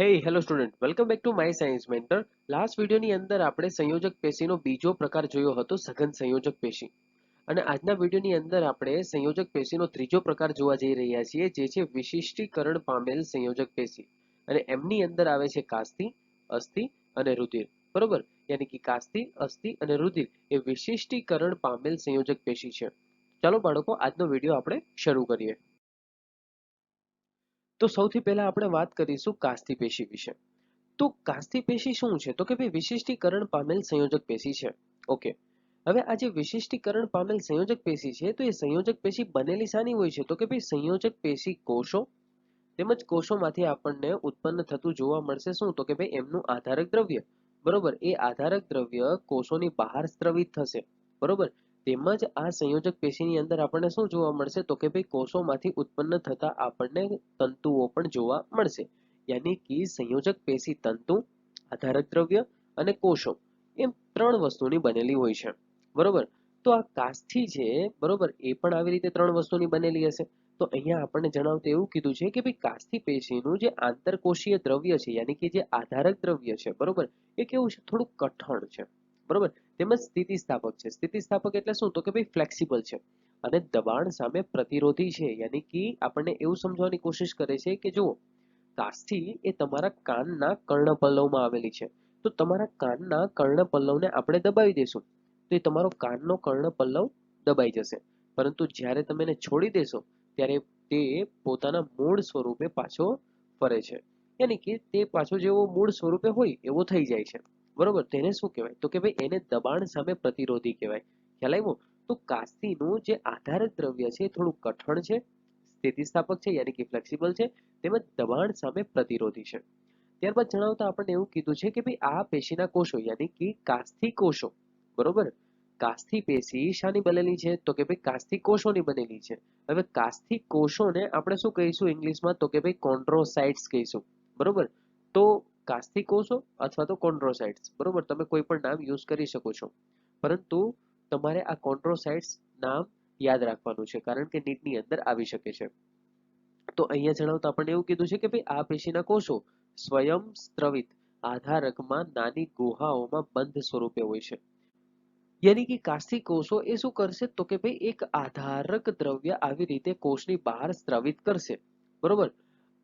Hello student, welcome back to my science mentor. Last વિડીયોની અંદર આપણે સંયોજક પેશીનો બીજો પ્રકાર જોયો હતો, સઘન સંયોજક પેશી. અને આજના વિડીયોની અંદર આપણે સંયોજક પેશીનો ત્રીજો પ્રકાર જોવા જઈ રહ્યા છીએ, જે છે વિશિષ્ટીકરણ પામેલ સંયોજક પેશી. અને એમની અંદર આવે છે કાસ્થી, અસ્થિ અને રુધિર. બરોબર, યાની કે કાસ્થી, અસ્થિ અને રુધિર એ વિશિષ્ટીકરણ પામેલ સંયોજક પેશી છે. ચાલો બાળકો, આજનો વિડીયો આપણે શરૂ કરીએ. તો સૌથી પહેલા આપણે વાત કરીશું કાસ્થી પેશી વિશે. તો કાસ્થી પેશી શું છે? તો કે ભાઈ વિશિષ્ટીકરણ પામેલ સંયોજક પેશી છે. ઓકે. હવે આ જે વિશિષ્ટીકરણ પામેલ સંયોજક પેશી છે, તો એ સંયોજક પેશી બનેલી શાની હોય છે? તો કે ભાઈ સંયોજક પેશી કોષો તેમજ કોષોમાંથી આપણને ઉત્પન્ન થતું જોવા મળશે શું? તો કે ભાઈ એમનું આધારક દ્રવ્ય. બરોબર, એ આધારક દ્રવ્ય કોષોની બહાર સ્ત્રવિત થશે. બરોબર, તેમજ આ સંયોજક પેશીની અંદર આપણને શું જોવા મળશે? તો કે ભાઈ કોષોમાંથી ઉત્પન્ન થતા આપણને તંતુઓ પણ જોવા મળશે. યાની કે સંયોજક પેશી તંતુ, આધારક દ્રવ્ય અને કોષો એમ ત્રણ વસ્તુની બનેલી હોય છે. બરોબર, તો આ કાસ્થી છે, બરોબર, એ પણ આવી રીતે ત્રણ વસ્તુની બનેલી હશે. તો અહીંયા આપણને જણાવતું એવું કીધું છે કે ભાઈ કાસ્થી પેશીનું જે આંતરકોષીય દ્રવ્ય છે, યાની કે જે આધારક દ્રવ્ય છે, બરોબર, એ કેવું છે? થોડું કઠણ છે. બરોબર, તેમજ સ્થિતિસ્થાપક છે. સ્થિતિસ્થાપક એટલે શું? તો કે ભાઈ ફ્લેક્સિબલ છે અને દબાણ સામે પ્રતિરોધી છે. યાની કે આપણને એવું સમજવાની કોશિશ કરે છે કે જો કાસ્થી એ તમારા કાનના કર્ણપલ્લવમાં આવેલી છે, તો તમારા કાનના કર્ણપલ્લવને આપણે દબાવી દેશું તો એ તમારો કાનનો કર્ણપલ્લવ દબાઈ જશે. પરંતુ જ્યારે તમે એને છોડી દેશો ત્યારે તે પોતાના મૂળ સ્વરૂપે પાછો ફરે છે. યાની કે તે પાછો જેવો મૂળ સ્વરૂપે હોય એવો થઈ જાય છે. બરોબર, તેને શું કહેવાય? તો કે ભાઈ એને દબાણ સામે પ્રતિરોધી કહેવાય. ખ્યાલ આવ્યો? તો કાસ્તીનું જે આધારક દ્રવ્ય છે એ થોડું કઠણ છે, સ્થિતિસ્થાપક છે યાની કે ફ્લેક્સિબલ છે, તેમજ દબાણ સામે પ્રતિરોધી છે. ત્યારબાદ જણાવતા આપણને એવું કીધું છે કે ભાઈ આ પેશીના કોષો યાની કે કાસ્થી કોષો, બરોબર, કાસ્થી પેશી શાની બનેલી છે? તો કે ભાઈ કાસ્થી કોષોની બનેલી છે. હવે કાસ્થી કોષોને આપણે શું કહીશું ઇંગ્લિશમાં? તો કે ભાઈ કોન્ડ્રોસાઇટ્સ કહીશું. બરોબર, તો કાસ્થી કોષો અથવા તો કોન્ડ્રોસાઇટ્સ, બરોબર, તમે કોઈ પણ નામ યુઝ કરી શકો છો, પરંતુ તમારે આ કોન્ડ્રોસાઇટ્સ નામ યાદ રાખવાનું છે, કારણ કે નીટની અંદર આવી શકે છે. તો અહીંયા જણાવતા આપણને એવું કીધું છે કે ભાઈ આ પેશીના કોષો સ્વયં સ્ત્રવિત આધારકમાં નાની ગુહાઓમાં બંધ સ્વરૂપે હોય છે. યાની કે કાસ્થી કોષો એ શું કરશે? તો કે ભાઈ એક આધારક દ્રવ્ય આવી રીતે કોષની બહાર સ્ત્રવિત કરશે. બરોબર,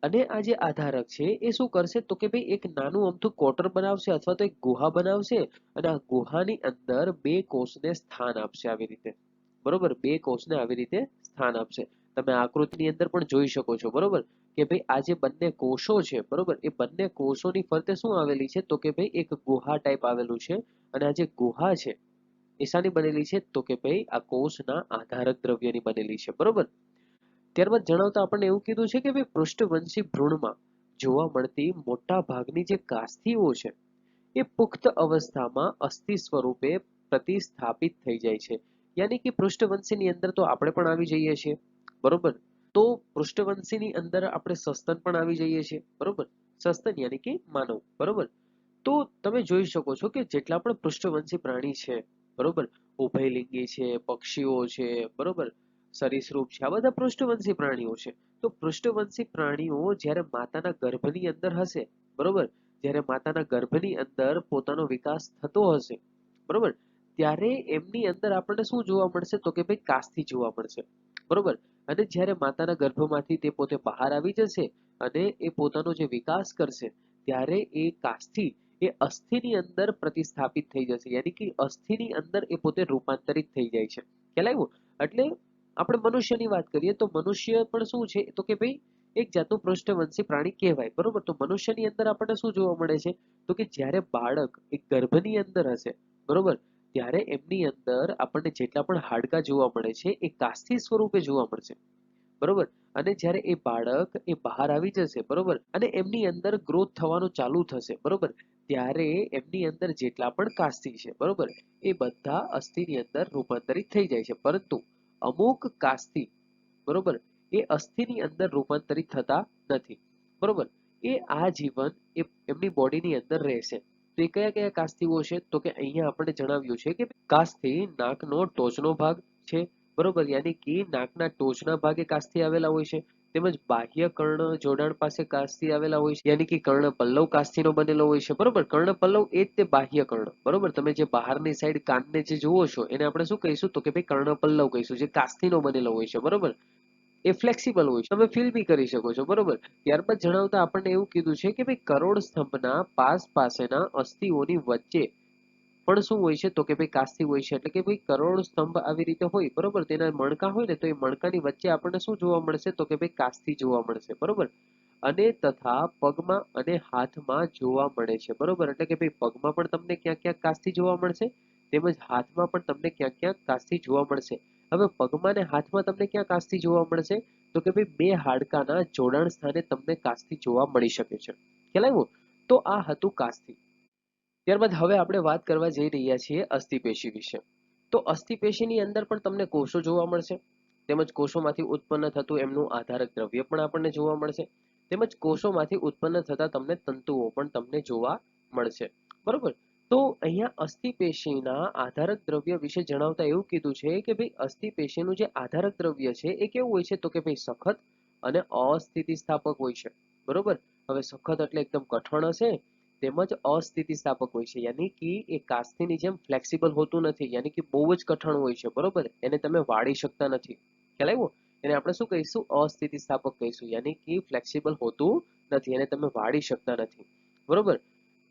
અને આ જે આધારક છે એ શું કરશે? તો કે ભાઈ એક નાનું અમથું કોટર બનાવશે અથવા તો એક ગુહા બનાવશે અને આ ગુહાની અંદર બે કોષને સ્થાન આપશે આવી રીતે. બરોબર, બે કોષને આવી રીતે સ્થાન આપશે. તમે આકૃતિની અંદર પણ જોઈ શકો છો. બરોબર, કે ભાઈ આ જે બંને કોષો છે, બરોબર, એ બંને કોષોની ફરતે શું આવેલી છે? તો કે ભાઈ એક ગુહા ટાઈપ આવેલું છે. અને આ જે ગુહા છે એ શાની બનેલી છે? તો કે ભાઈ આ કોષના આધારક દ્રવ્યની બનેલી છે. બરોબર, ત્યારબાદ જણાવતા આપણને એવું કીધું છે કે ભાઈ પૃષ્ઠવંશી ભ્રૂણમાં જોવા મળતી મોટા ભાગની જે કાસ્થીઓ છે એ પુખ્ત અવસ્થામાં અસ્થિ સ્વરૂપે પ્રતિસ્થાપિત થઈ જાય છે. યાની કે પૃષ્ઠવંશીની અંદર તો આપણે પણ આવી જઈએ છીએ. બરોબર, તો પૃષ્ઠવંશીની અંદર આપણે સસ્તન પણ આવી જઈએ છીએ. બરોબર, સસ્તન યાની કે માનવ. બરોબર, તો તમે જોઈ શકો છો કે જેટલા પણ પૃષ્ઠવંશી પ્રાણી છે, બરોબર, ઉભયલિંગી છે, પક્ષીઓ છે, બરોબર, સરીસૃપ છે, આ બધા પૃષ્ઠવંશી પ્રાણીઓ છે. તો પૃષ્ઠવંશી પ્રાણીઓ જ્યારે માતાના ગર્ભની અંદર હશે, બરોબર, જ્યારે માતાના ગર્ભની અંદર પોતાનો વિકાસ થતો હશે, બરોબર, ત્યારે એમની અંદર આપણને શું જોવા મળશે? તો કે ભાઈ કાસ્થી જોવા મળશે. બરોબર, અને જ્યારે માતાના ગર્ભમાંથી તે પોતે બહાર આવી જશે અને એ પોતાનો જે વિકાસ કરશે ત્યારે એ કાસ્થી એ અસ્થિની અંદર પ્રતિસ્થાપિત થઈ જશે. યાની કે અસ્થિની અંદર એ પોતે રૂપાંતરિત થઈ જાય છે. ખ્યાલ આવ્યું? એટલે આપણે મનુષ્યની વાત કરીએ તો મનુષ્ય પણ શું છે? તો કે ભાઈ એક જાતનું પૃષ્ઠવંશી પ્રાણી કહેવાય. બરોબર, તો મનુષ્યની અંદર આપણને શું જોવા મળે છે? તો કે જ્યારે બાળક એક ગર્ભની અંદર હશે, બરોબર, ત્યારે એમની અંદર આપણને જેટલા પણ હાડકા જોવા મળે છે એ કાસ્થી સ્વરૂપે જોવા મળશે. બરોબર, અને જ્યારે એ બાળક એ બહાર આવી જશે, બરોબર, અને એમની અંદર ગ્રોથ થવાનું ચાલુ થશે, બરોબર, ત્યારે એમની અંદર જેટલા પણ કાસ્થી છે, બરોબર, એ બધા અસ્થિની અંદર રૂપાંતરિત થઈ જાય છે. પરંતુ અમુક કાસ્થી, બરોબર, એ અસ્થિની અંદર રૂપાંતરિત થતા નથી. બરોબર, એ આ જીવન એ એમની બોડીની અંદર રહેશે. તો એ કયા કયા કાસ્થીઓ છે? તો કે અહીંયા આપણને જણાવ્યું છે કે કાસ્થી નાકનો ટોચનો ભાગ છે. બરોબર, યાની કે નાકના ટોચના ભાગે કાસ્થી આવેલા હોય છે. તેમજ બાહ્ય કર્ણ જોડાણ પાસે કાસ્થી આવેલા હોય છે, યાની કે કર્ણ પલ્લવ કાસ્થીનો બનેલો હોય છે. બરોબર, કર્ણ પલ્લવ એ જ તે બાહ્ય કર્ણ. બરોબર, તમે જે બહારની સાઈડ કાનને જે જુઓ છો એને આપણે શું કહીશું, તો કે ભાઈ કર્ણ પલ્લવ કહીશું, જે કાસ્થીનો બનેલો હોય છે. બરોબર, એ ફ્લેક્સિબલ હોય છે, તમે ફીલ બી કરી શકો છો. બરોબર, ત્યારબાદ જણાવતા આપણને એવું કીધું છે કે ભાઈ કરોડ સ્તંભના પાસેના અસ્થિઓની વચ્ચે પણ શું હોય છે, તો કે ભાઈ કાસ્થી હોય છે. એટલે કે ભાઈ કરોડ સ્તંભ આવી રીતે હોય. બરોબર, તેના મણકા હોય ને, તો એ મણકાની વચ્ચે આપણને શું જોવા મળશે, તો કે ભાઈ કાસ્થી જોવા મળશે. બરોબર, અને તથા પગમાં અને હાથમાં જોવા મળે છે. બરોબર, એટલે કે ભાઈ પગમાં પણ તમને ક્યાંક ક્યાંક કાસ્થી જોવા મળશે, તેમજ હાથમાં પણ તમને ક્યાંક ક્યાંક કાસ્થી જોવા મળશે. હવે પગમાં ને હાથમાં તમને ક્યાં કાસ્થી જોવા મળશે, તો કે ભાઈ બે હાડકાના જોડાણ સ્થાને તમને કાસ્થી જોવા મળી શકે છે. ખ્યાલ આવ્યો? તો આ હતું કાસ્થી. ત્યારબાદ હવે આપણે વાત કરવા જઈ રહ્યા છીએ અસ્થિપેશી વિશે. તો અસ્થિપેશીની અંદર પણ તમને કોષો જોવા મળશે, તેમજ કોષોમાંથી ઉત્પન્ન થતું એમનું આધારક દ્રવ્ય પણ આપણને જોવા મળશે, તેમજ કોષોમાંથી ઉત્પન્ન થતા તમને તંતુઓ પણ તમને જોવા મળશે. બરોબર, તો અહીંયા અસ્થિપેશીના આધારક દ્રવ્ય વિશે જણાવતા એવું કીધું છે કે ભાઈ અસ્થિપેશીનું જે આધારક દ્રવ્ય છે એ કેવું હોય છે, તો કે ભાઈ સખત અને અસ્થિતિસ્થાપક હોય છે. બરોબર, હવે સખત એટલે એકદમ કઠણ હશે, તેમજ અસ્થિતિસ્થાપક હોય છે, યાની કે એ કાસ્થીની જેમ ફ્લેક્સિબલ હોતું નથી, યાની કે બહુ જ કઠણ હોય છે. બરોબર, એને તમે વાળી શકતા નથી. ખ્યાલ આવ્યો? એને આપણે શું કહીશું, અસ્થિતિસ્થાપક કહીશું, યાની કે ફ્લેક્સિબલ હોતું નથી, એને તમે વાળી શકતા નથી. બરોબર,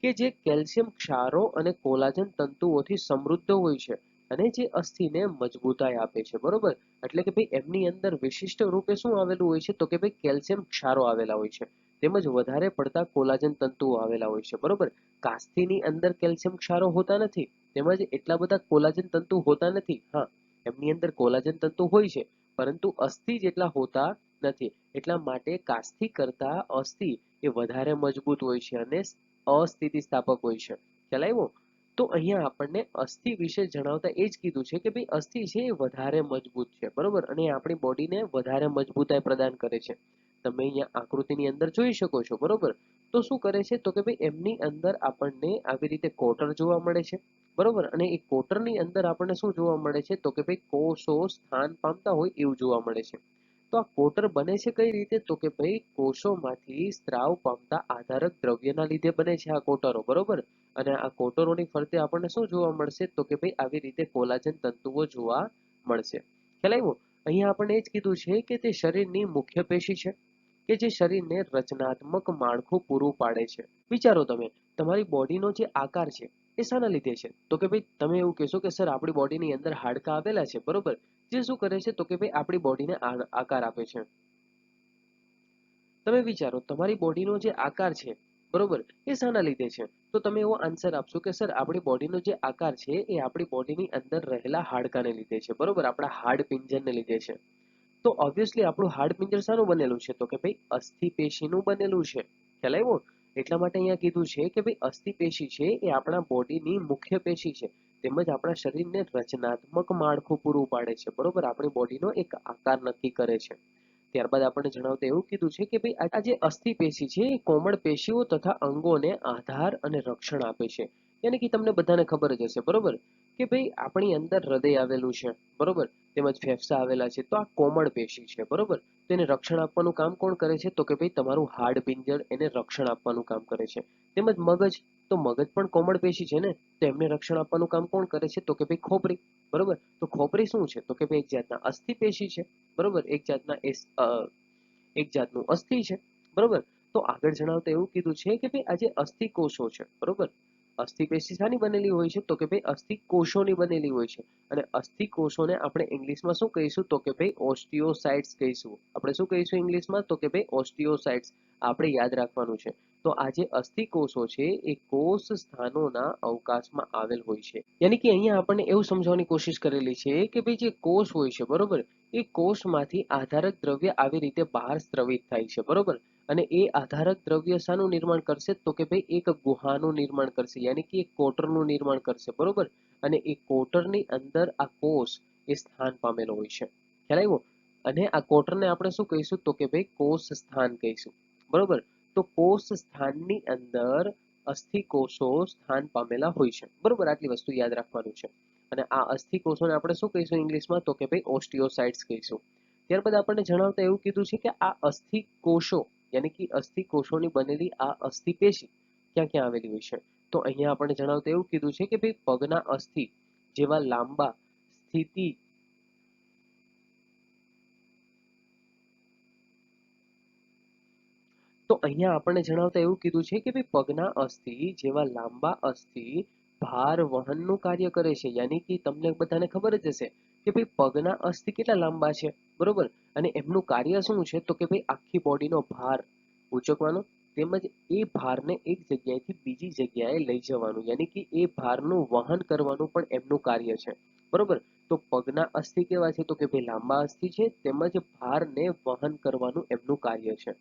કે જે કેલ્શિયમ ક્ષારો અને કોલાજન તંતુઓથી સમૃદ્ધ હોય છે અને જે અસ્થિને મજબૂતાઈ આપે છે. બરોબર, એટલે કે ભાઈ એમની અંદર વિશિષ્ટ રૂપે શું આવેલું હોય છે, તો કે ભાઈ કેલ્શિયમ ક્ષારો આવેલા હોય છે, તેમજ વધારે પડતા કોલાજન તંતુઓ આવેલા હોય છે. બરોબર, કાસ્થીની અંદર કેલ્શિયમ ક્ષારો હોતા નથી, તેમજ એટલા બધા કોલાજન તંતુ હોતા નથી. હા, એમની અંદર કોલાજન તંતુ હોય છે, પરંતુ અસ્થિ જેટલા હોતા નથી. એટલા માટે કાસ્થી કરતા અસ્થિ એ વધારે મજબૂત હોય છે અને અસ્થિતિસ્થાપક હોય છે. ખ્યાલ આવ્યો? તો અહીંયા આપણને અસ્થિ વિશે જણાવતા એ જ કીધું છે કે ભાઈ અસ્થિ છે એ વધારે મજબૂત છે. બરોબર, અને આપણી બોડીને વધારે મજબૂતાઈ પ્રદાન કરે છે. તમે અહીંયા આકૃતિની અંદર જોઈ શકો છો. બરોબર, તો શું કરે છે, તો કે ભાઈ એમની અંદર આપણને આવી રીતે કોટર જોવા મળે છે. બરોબર, અને એ કોટરની અંદર આપણને શું જોવા મળે છે, તો કે ભાઈ કોષો સ્થાન પામતા હોય એવું જોવા મળે છે. તો આ કોટર બને છે કઈ રીતે, તો કે ભાઈ કોષોમાંથી સ્ત્રાવ પામતા આધારક દ્રવ્યના લીધે બને છે આ કોટરો. બરોબર, અને આ કોટરોની ફરતે આપણને શું જોવા મળશે, તો કે ભાઈ આવી રીતે કોલાજન તંતુઓ જોવા મળશે. ખ્યાલ આવ્યો? અહીંયા આપણને એ જ કીધું છે કે તે શરીરની મુખ્ય પેશી છે કે જે શરીરને રચનાત્મક માળખું પૂરું પાડે છે. વિચારો તમે, તમારી બોડીનો જે આકાર છે એ શાના લીધે છે, તો કે ભાઈ તમે એવું કહેશો કે સર આપણી બોડીની અંદર હાડકા આવેલા છે. બરોબર, જે શું કરે છે, તો કે ભાઈ આપણી બોડીને આકાર આપે છે. તમે વિચારો, તમારી બોડીનો જે આકાર છે, બરોબર, એ શાના લીધે છે, તો તમે એવો આન્સર આપશો કે સર આપણી બોડીનો જે આકાર છે એ આપણી બોડીની અંદર રહેલા હાડકાને લીધે છે. બરોબર, આપણા હાડ પિંજરને લીધે છે. તો ઓબ્વિયસલી આપણું હાડપિંજર શાનું બનેલું છે, તો કે ભાઈ અસ્થિપેશીનું બનેલું છે. ખ્યાલ આવ્યો? એટલા માટે અહીંયા કીધું છે કે ભાઈ અસ્થિપેશી છે એ આપણા બોડીની મુખ્ય પેશી છે, તેમજ આપણા શરીરને રચનાત્મક માળખું પૂરું પાડે છે. બરોબર, આપણી બોડીનો એક આકાર નક્કી કરે છે. ત્યારબાદ આપણને જણાવતા એવું કીધું છે કે ભાઈ આ જે અસ્થિપેશી છે એ કોમળ પેશીઓ તથા અંગોને આધાર અને રક્ષણ આપે છે. યાની કે તમને બધાને ખબર જ હશે. બરોબર, કે ભાઈ આપણી અંદર હૃદય આવેલું છે. બરોબર, તેમજ ફેફસા આવેલા છે. તો આ કોમળ પેશી છે. બરોબર, તો એને રક્ષણ આપવાનું કામ કોણ કરે છે, તો કે ભાઈ તમારું હાડ પિંજર એને રક્ષણ આપવાનું કામ કરે છે. તેમજ મગજ, તો મગજ પણ કોમળ પેશી છે ને, તો એમને રક્ષણ આપવાનું કામ કોણ કરે છે, તો કે ભાઈ ખોપરી. બરોબર, તો ખોપરી શું છે, તો કે ભાઈ એક જાતના અસ્થિપેશી છે. બરોબર, એક જાતનું અસ્થિ છે. બરોબર, તો આગળ જણાવતા એવું કીધું છે કે ભાઈ આ જે અસ્થિ કોષો છે. બરોબર, અસ્થિપેશી શાની બનેલી હોય છે, તો કે ભાઈ અસ્થિ કોષોની બનેલી હોય છે. અને અસ્થિ કોષોને આપણે ઇંગ્લિશમાં શું કહીશું, તો કે ભાઈ ઓસ્ટિયોસાઇટ્સ કહીશું. આપણે શું કહીશું ઇંગ્લિશમાં, તો કે ભાઈ ઓસ્ટિયોસાઇટ્સ. આપણે યાદ રાખવાનું છે. તો આ જે અસ્થિ કોષો છે એ કોષ સ્થાનોના અવકાશમાં આવેલ હોય છે. યાની કે અહીંયા આપણને એવું સમજવાની કોશિશ કરેલી છે કે ભાઈ જે કોષ હોય છે, બરોબર, એ કોષમાંથી આધારક દ્રવ્ય આવી રીતે બહાર સ્ત્રવિત થાય છે. બરોબર, અને એ આધારક દ્રવ્ય શાનું નિર્માણ કરશે, તો કે ભાઈ એક ગુહાનું નિર્માણ કરશે, યાની કે એક કોટરનું નિર્માણ કરશે. બરોબર, અને એ કોટરની અંદર આ કોષ એ સ્થાન પામેલો હોય છે. ખ્યાલ આવ્યો? અને આ કોટરને આપણે શું કહીશું, તો કે ભાઈ કોષ સ્થાન કહીશું. બરોબર, તો કોષ સ્થાનની અંદર અસ્થિ કોષો સ્થાન પામેલા હોય છે. બરોબર, આટલી વસ્તુ યાદ રાખવાનું છે. અને આ અસ્થિ કોષોને આપણે શું કહીશું ઇંગ્લિશમાં, તો કે ભાઈ ઓસ્ટિયોસાઇટ્સ કહીશું. ત્યારબાદ આપણને જણાવતા એવું કીધું છે કે આ અસ્થિ કોષો યાની કે અસ્થિ કોષોની બનેલી આ અસ્થિ પેશી ક્યાં ક્યાં આવેલી હોય છે? તો અહીંયા આપણને જણાવતા એવું કીધું છે કે ભાઈ પગના અસ્થિ જેવા લાંબા સ્થિતિ તો અહીંયા આપણને જણાવતા એવું કીધું છે કે ભાઈ પગના અસ્થિ જેવા લાંબા અસ્થિ ભાર વહનનું કાર્ય કરે છે. યાની કે તમને બધાને ખબર જ હશે કે ભાઈ પગના અસ્થિ કેટલા લાંબા છે, બરોબર, અને એમનું કાર્ય શું છે તો કે ભાઈ આખી બોડીનો ભાર ઉચકવાનો તેમજ એ ભારને એક જગ્યાએથી બીજી જગ્યાએ લઈ જવાનું, યાની કે એ ભારનું વહન કરવાનું પણ એમનું કાર્ય છે, બરોબર. તો પગના અસ્થિ કેવા છે તો કે ભાઈ લાંબા અસ્થિ છે તેમજ ભારને વહન કરવાનું એમનું કાર્ય છે.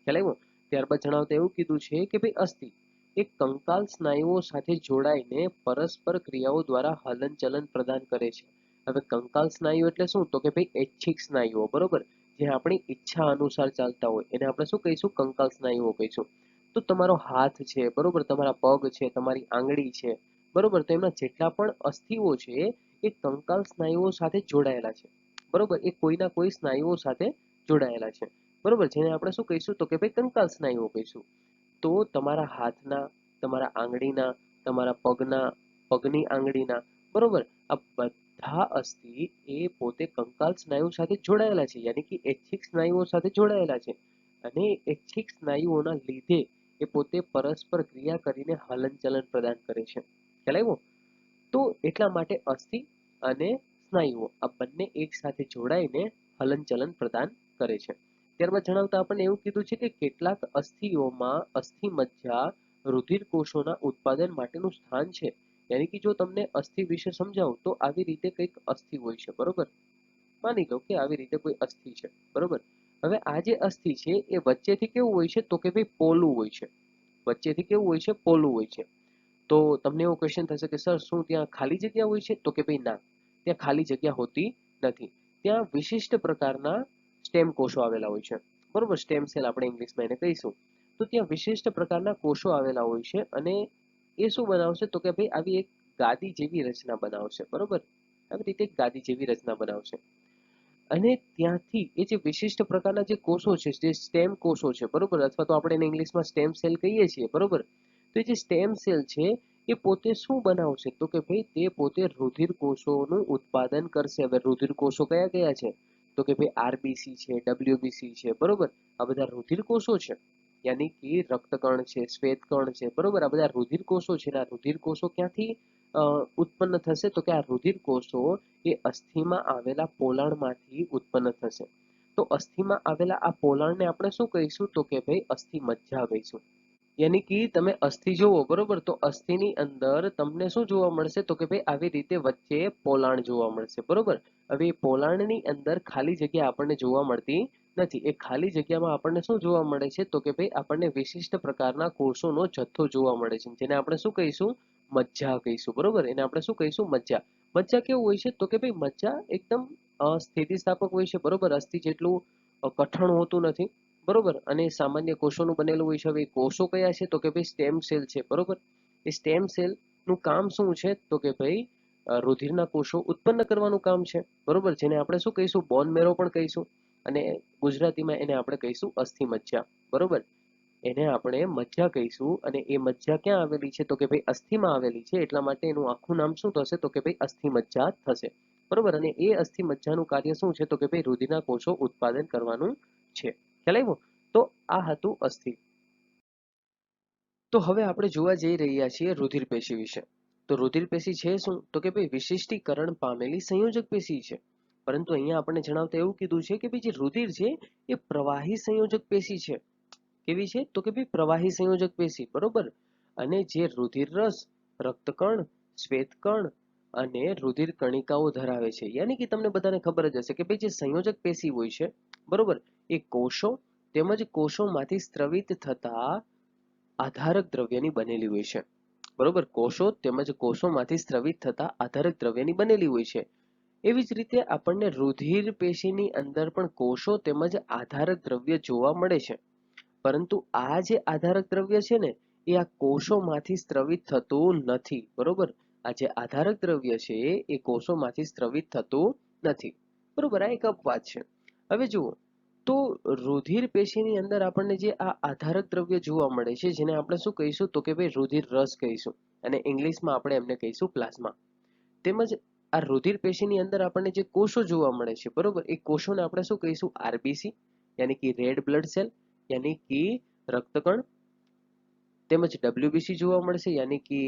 ખ્યાલ આવ્યો? ત્યારબાદ જણાવતા એવું કીધું છે કે ભાઈ અસ્થિ એ કંકાલ સ્નાયુઓ સાથે જોડાઈને પરસ્પર ક્રિયાઓ દ્વારા હલનચલન પ્રદાન કરે છે. હવે કંકાલ સ્નાયુ એટલે શું તો કે ભાઈ ઐચ્છિક સ્નાયુઓ, બરોબર, જે આપણી ઈચ્છા અનુસાર ચાલતા હોય એને આપણે શું કહીશું? કંકાલ સ્નાયુઓ કહીશું. તો તમારો હાથ છે, બરોબર, તમારા પગ છે, તમારી આંગળી છે, બરોબર, તો એમાં જેટલા પણ અસ્થિઓ છે એ કંકાલ સ્નાયુઓ સાથે જોડાયેલા છે, બરોબર, એ કોઈના કોઈ સ્નાયુઓ સાથે જોડાયેલા છે, બરોબર, જેને આપણે શું કહીશું તો કે ભાઈ કંકાલ સ્નાયુઓ કહીશું. તો તમારા હાથના, તમારા આંગળીના, તમારા પગના, પગની આંગળીના, બરોબર, આ બધા અસ્થિ એ પોતે કંકાલ સ્નાયુ સાથે જોડાયેલા છે, યાની કે ઐચ્છિક સ્નાયુઓ સાથે જોડાયેલા છે, અને ઐચ્છિક સ્નાયુઓના લીધે એ પોતે પરસ્પર ક્રિયા કરીને હલનચલન પ્રદાન કરે છે. ખ્યાલ આવ્યો? તો એટલા માટે અસ્થિ અને સ્નાયુઓ આ બંને એક સાથે જોડાઈને હલનચલન પ્રદાન કરે છે. ત્યારબાદ જણાવતા આપણને એવું કીધું છે કે કેટલાક અસ્થિઓમાં અસ્થિ મજ્જા રુધિર કોષોના ઉત્પાદન માટેનું સ્થાન છે. યાની કે જો તમને અસ્થિ વિશે સમજાવું તો આવી રીતે કંઈક અસ્થિ હોય છે, બરોબર, માની લો કે આવી રીતે કોઈ અસ્થિ છે, બરોબર. હવે આ જે અસ્થિ છે એ વચ્ચેથી કેવું હોય છે તો કે ભાઈ પોલું હોય છે, વચ્ચેથી કેવું હોય છે? પોલું હોય છે. તો તમને એવો ક્વેશ્ચન થશે કે સર શું ત્યાં ખાલી જગ્યા હોય છે? તો કે ભાઈ ના, ત્યાં ખાલી જગ્યા હોતી નથી. ત્યાં વિશિષ્ટ પ્રકારના સ્ટેમ કોષો આવેલા હોય છે, બરોબર, સ્ટેમ સેલ આપણે ઇંગ્લિશમાં એને કહીશું. તો ત્યાં વિશિષ્ટ પ્રકારના કોષો આવેલા હોય છે અને એ શું બનાવશે તો કે ભાઈ આવી એક ગાદી જેવી રચના બનાવશે, બરોબર, આવી રીતે એક ગાદી જેવી રચના બનાવશે. અને ત્યાંથી એ જે વિશિષ્ટ પ્રકારના જે કોષો છે, જે સ્ટેમ કોષો છે, બરોબર, અથવા તો આપણે એને ઇંગ્લિશમાં સ્ટેમ સેલ કહીએ છીએ, બરોબર. તો એ જે સ્ટેમ સેલ છે એ પોતે શું બનાવશે તો કે ભાઈ તે પોતે રુધિર કોષોનું ઉત્પાદન કરશે. હવે રુધિર કોષો કયા કયા છે તો કે ભાઈ આરબીસી છે, ડબલ્યુબીસી છે, બરોબર, આ બધા રુધિર કોષો છે, યાની કે રક્તકણ છે, શ્વેતકણ છે, બરોબર, આ બધા રુધિર કોષો છે. આ રુધિર કોષો ક્યાંથી ઉત્પન્ન થશે તો કે આ રુધિર કોષો એ અસ્થિમાં આવેલા પોલાણમાંથી ઉત્પન્ન થશે. તો અસ્થિમાં આવેલા આ પોલાણને આપણે શું કહીશું તો કે ભાઈ અસ્થિ મજ્જા કહીશું. યાની કે તમે અસ્થિ જોવો, બરોબર, તો અસ્થિની અંદર તમને શું જોવા મળશે તો કે ભાઈ આવી રીતે વચ્ચે પોલાણ જોવા મળશે, બરોબર. હવે એ પોલાણની અંદર ખાલી જગ્યા આપણને જોવા મળતી નથી. એ ખાલી જગ્યામાં આપણને શું જોવા મળે છે તો કે ભાઈ આપણને વિશિષ્ટ પ્રકારના કોષોનો જથ્થો જોવા મળે છે, જેને આપણે શું કહીશું? મજ્જા કહીશું, બરોબર, એને આપણે શું કહીશું? મજ્જા. મજ્જા કેવું હોય છે તો કે ભાઈ મજ્જા એકદમ સ્થિતિસ્થાપક હોય છે, બરોબર, અસ્થિ જેટલું કઠણ હોતું નથી, બરોબર, અને સામાન્ય કોષોનું બનેલું હોય છે. હવે કોષો કયા છે તો કે ભાઈ સ્ટેમ સેલ છે, બરોબર. એ સ્ટેમ સેલ નું કામ શું છે તો કે ભાઈ રુધિરના કોષો ઉત્પન્ન કરવાનું કામ છે, બરોબર, જેને આપણે શું કહીશું? બોન મેરો પણ કહીશું, અને ગુજરાતીમાં એને આપણે કહીશું અસ્થિ મજ્જા, બરોબર. એને આપણે મજ્જા કહીશું, અને એ મજ્જા ક્યાં આવેલી છે તો કે ભાઈ અસ્થિમાં આવેલી છે, એટલા માટે એનું આખું નામ શું થશે તો કે ભાઈ અસ્થિ મજ્જા થશે, બરોબર. અને એ અસ્થિ મજ્જાનું કાર્ય શું છે તો કે ભાઈ રુધિરના કોષો ઉત્પાદન કરવાનું છે. ખ્યાલ આવ્યો? તો આ હતું અસ્થિ. તો હવે આપણે જોવા જઈ રહ્યા છીએ રુધિર પેશી વિશે. તો રુધિર પેશી છે શું તો કે ભાઈ વિશિષ્ટીકરણ પામેલી સંયોજક પેશી છે. પરંતુ અહીંયા આપણને જણાવતા એવું કીધું છે કે ભાઈ જે રુધિર છે એ પ્રવાહી સંયોજક પેશી છે. કેવી છે તો કે ભાઈ પ્રવાહી સંયોજક પેશી, બરોબર. અને જે રુધિર રસ, રક્તકણ, શ્વેતકણ અને રુધિર કણિકાઓ ધરાવે છે. યાની કે તમને બધાને ખબર જ હશે કે ભાઈ જે સંયોજક પેશી હોય છે, બરોબર, એ કોષો તેમજ કોષોમાંથી સ્ત્રવિત થતા આધારક દ્રવ્યની બનેલી હોય છે, બરોબર. કોષો તેમજ કોષોમાંથી સ્ત્રવિત થતા આધારક દ્રવ્યની બનેલી હોય છે. એવી જ રીતે આપણને રુધિર પેશીની અંદર પણ કોષો તેમજ આધારક દ્રવ્ય જોવા મળે છે. પરંતુ આ જે આધારક દ્રવ્ય છે ને એ આ કોષોમાંથી સ્ત્રવિત થતું નથી, બરોબર. આ જે આધારક દ્રવ્ય છે એ કોષોમાંથી સ્ત્રવિત થતું નથી, બરોબર. આ એક અપવાદ છે. હવે જુઓ, તો રુધિર પેશીની અંદર આપણને જે આ આધારક દ્રવ્ય જોવા મળે છે જેને આપણે શું કહીશું તો કે ભાઈ રુધિર રસ કહીશું, અને ઇંગ્લિશમાં આપણે એમને કહીશું પ્લાઝમા. તેમજ આ રુધિર પેશીની અંદર આપણને જે કોષો જોવા મળે છે, બરોબર, એ કોષોને આપણે શું કહીશું? આરબીસી, યાની કે રેડ બ્લડ સેલ, યાની કે રક્તકણ. તેમજ ડબ્લ્યુબીસી જોવા મળશે, યાની કે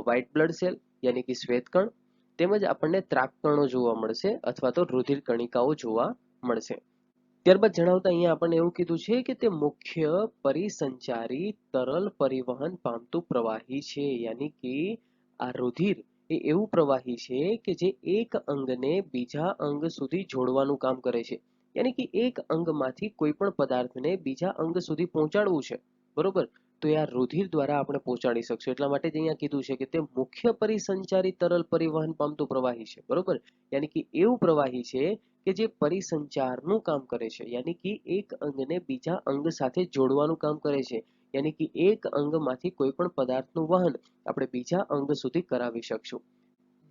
વ્હાઇટ બ્લડ સેલ, યાની કે શ્વેતકણ. તેમજ આપણને ત્રાકકણો જોવા મળશે અથવા તો રુધિર કણિકાઓ જોવા મળશે. ત્યારબાદ જણાવતા અહીંયા આપણને એવું કીધું છે કે તે મુખ્ય પરિસંચારી તરલ પરિવહન પામતું પ્રવાહી છે, યાની કે આ રુધિર એ એવું પ્રવાહી છે કે જે એક અંગને બીજા અંગ સુધી જોડવાનું કામ કરે છે. યાની કે એક અંગમાંથી કોઈ પણ પદાર્થને બીજા અંગ સુધી પહોંચાડવું છે, બરોબર, તો એ આ રુધિર દ્વારા આપણે પહોંચાડી શકશું. એટલા માટે જ અહીંયા કીધું છે કે તે મુખ્ય પરિસંચારી તરલ પરિવહન પામતું પ્રવાહી છે, બરોબર. યાની કે એવું પ્રવાહી છે કે જે પરિસંચારનું કામ કરે છે, યાની કે એક અંગને બીજા અંગ સાથે જોડવાનું કામ કરે છે. યાની કે એક અંગમાંથી કોઈ પણ પદાર્થનું વહન આપણે બીજા અંગ સુધી કરાવી શકશું,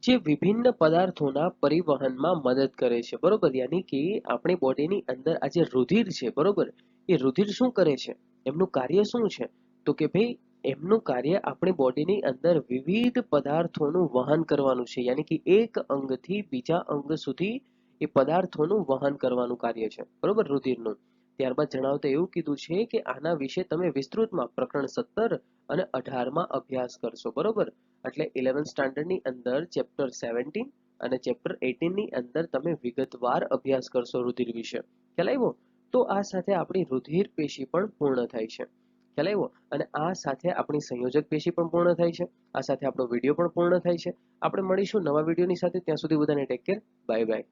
જે વિભિન્ન પદાર્થોના પરિવહનમાં મદદ કરે છે, બરોબર. યાની કે આપણી બોડીની અંદર આ જે રુધિર છે, બરોબર, એ રુધિર શું કરે છે, એમનું કાર્ય શું છે, તો કે ભાઈ એમનું કાર્ય આપણી બોડીની અંદર વિવિધ પદાર્થોનું વહન કરવાનું છે, યાની કે એક અંગથી બીજા અંગ સુધી એ પદાર્થોનું વહન કરવાનું કાર્ય છે, બરોબર, રુધિરનું. ત્યારબાદ જણાવતા એવું કીધું છે કે આના વિશે તમે વિસ્તૃતમાં પ્રકરણ 17 અને 18માં અભ્યાસ કરશો, બરોબર. એટલે 11th સ્ટાન્ડર્ડની અંદર ચેપ્ટર 17 અને ચેપ્ટર 18 ની અંદર તમે વિગતવાર અભ્યાસ કરશો રુધિર વિશે. ખ્યાલ આવ્યો? તો આ સાથે આપણી રુધિર પેશી પણ પૂર્ણ થાય છે. ખ્યાલ આવ્યો? અને આ સાથે આપણી સંયોજક પેશી પણ પૂર્ણ થાય છે. આ સાથે આપણો વિડીયો પણ પૂર્ણ થાય છે. આપણે મળીશું નવા વિડીયોની સાથે. ત્યાં સુધી બધાને ટેક કેર. Bye bye.